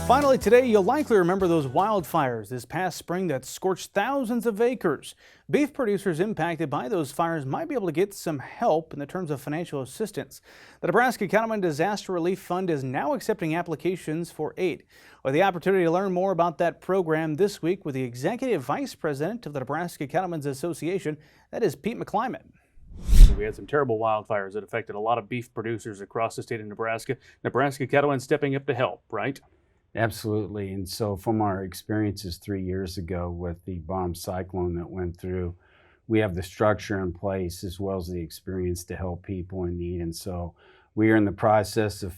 Finally, today, you'll likely remember those wildfires this past spring that scorched thousands of acres. Beef producers impacted by those fires might be able to get some help in the terms of financial assistance. The Nebraska Cattlemen Disaster Relief Fund is now accepting applications for aid. With the opportunity to learn more about that program this week with the Executive Vice President of the Nebraska Cattlemen's Association, that is Pete McClymont. We had some terrible wildfires that affected a lot of beef producers across the state of Nebraska. Nebraska Cattlemen stepping up to help, right? Absolutely. And so from our experiences 3 years ago with the bomb cyclone that went through, we have the structure in place as well as the experience to help people in need. And so we are in the process of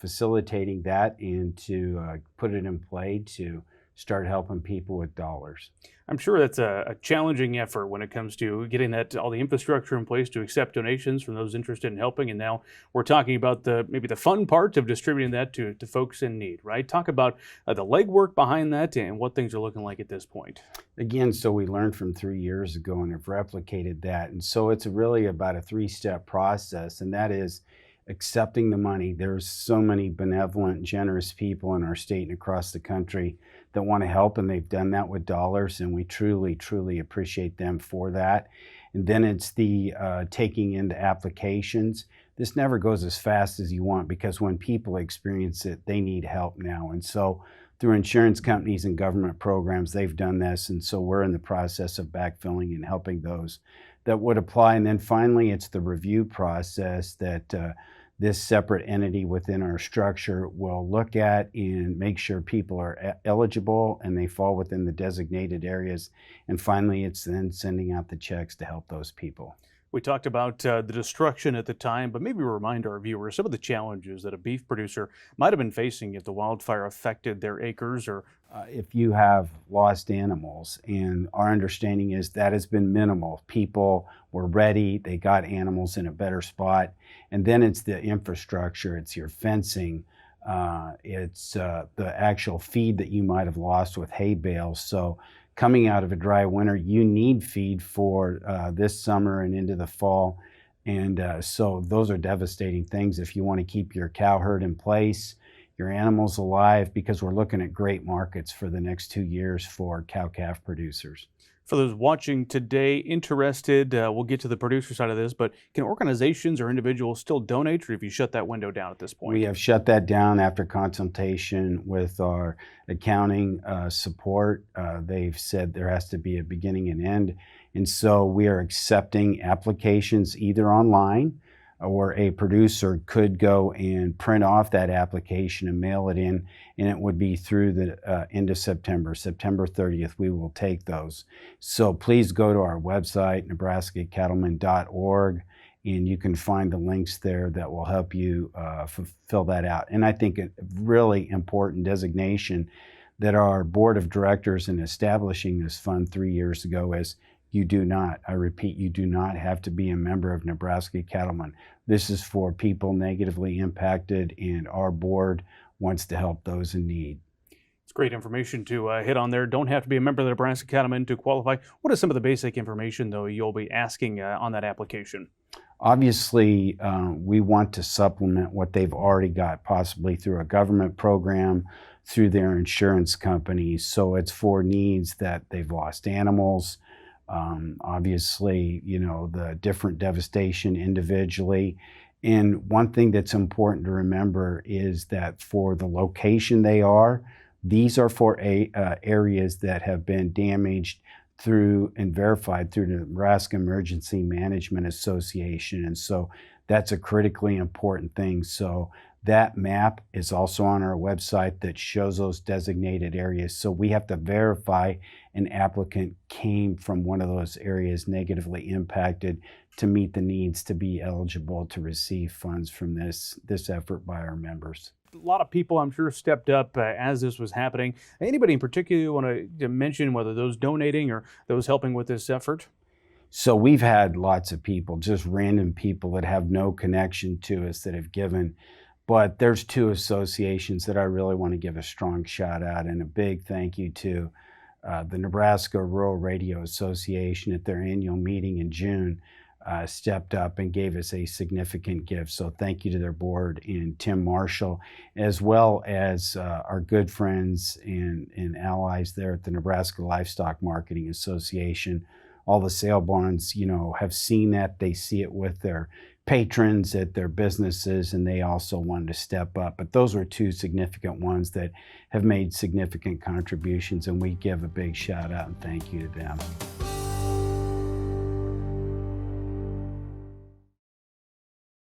facilitating that and to put it in play to start helping people with dollars. I'm sure that's a challenging effort when it comes to getting all the infrastructure in place to accept donations from those interested in helping. And now we're talking about maybe the fun part of distributing that to folks in need, right? Talk about the legwork behind that and what things are looking like at this point. Again, so we learned from 3 years ago and have replicated that. And so it's really about a three-step process, and that is accepting the money. There's so many benevolent, generous people in our state and across the country that want to help, and they've done that with dollars, and we truly, truly appreciate them for that. And then it's the taking into applications. This never goes as fast as you want because when people experience it, they need help now. And so through insurance companies and government programs, they've done this, and so we're in the process of backfilling and helping those that would apply. And then finally, it's the review process that this separate entity within our structure will look at and make sure people are eligible and they fall within the designated areas. And finally, it's then sending out the checks to help those people. We talked about the destruction at the time, but maybe remind our viewers some of the challenges that a beef producer might have been facing if the wildfire affected their acres or if you have lost animals, and our understanding is that has been minimal. People were ready, they got animals in a better spot, and then it's the infrastructure, it's your fencing, it's the actual feed that you might have lost with hay bales. So coming out of a dry winter, you need feed for this summer and into the fall. And so those are devastating things if you want to keep your cow herd in place, your animals alive, because we're looking at great markets for the next 2 years for cow-calf producers. For those watching today interested, we'll get to the producer side of this, but can organizations or individuals still donate, or have you shut that window down at this point? We have shut that down after consultation with our accounting support. They've said there has to be a beginning and end. And so we are accepting applications either online, or a producer could go and print off that application and mail it in, and it would be through the end of September 30th, we will take those. So please go to our website, nebraskacattlemen.org, and you can find the links there that will help you fill that out. And I think a really important designation that our board of directors in establishing this fund 3 years ago is you do not, I repeat, you do not have to be a member of Nebraska Cattlemen. This is for people negatively impacted, and our board wants to help those in need. It's great information to hit on there. Don't have to be a member of the Nebraska Cattlemen to qualify. What is some of the basic information, though, you'll be asking on that application? Obviously, we want to supplement what they've already got, possibly through a government program, through their insurance companies. So it's for needs that they've lost animals, obviously, you know, the different devastation individually. And one thing that's important to remember is that for the location they are, these are for areas that have been damaged through and verified through the Nebraska Emergency Management Association. And so that's a critically important thing. So that map is also on our website that shows those designated areas. So we have to verify an applicant came from one of those areas negatively impacted to meet the needs to be eligible to receive funds from this effort by our members. A lot of people, I'm sure, stepped up as this was happening. Anybody in particular you want to mention, whether those donating or those helping with this effort? So we've had lots of people, just random people that have no connection to us that have given. But there's two associations that I really want to give a strong shout out and a big thank you to. The Nebraska Rural Radio Association at their annual meeting in June stepped up and gave us a significant gift. So thank you to their board and Tim Marshall, as well as our good friends and allies there at the Nebraska Livestock Marketing Association. All the sale barns, have seen that. They see it with their patrons at their businesses, and they also wanted to step up. But those were two significant ones that have made significant contributions, and we give a big shout out and thank you to them.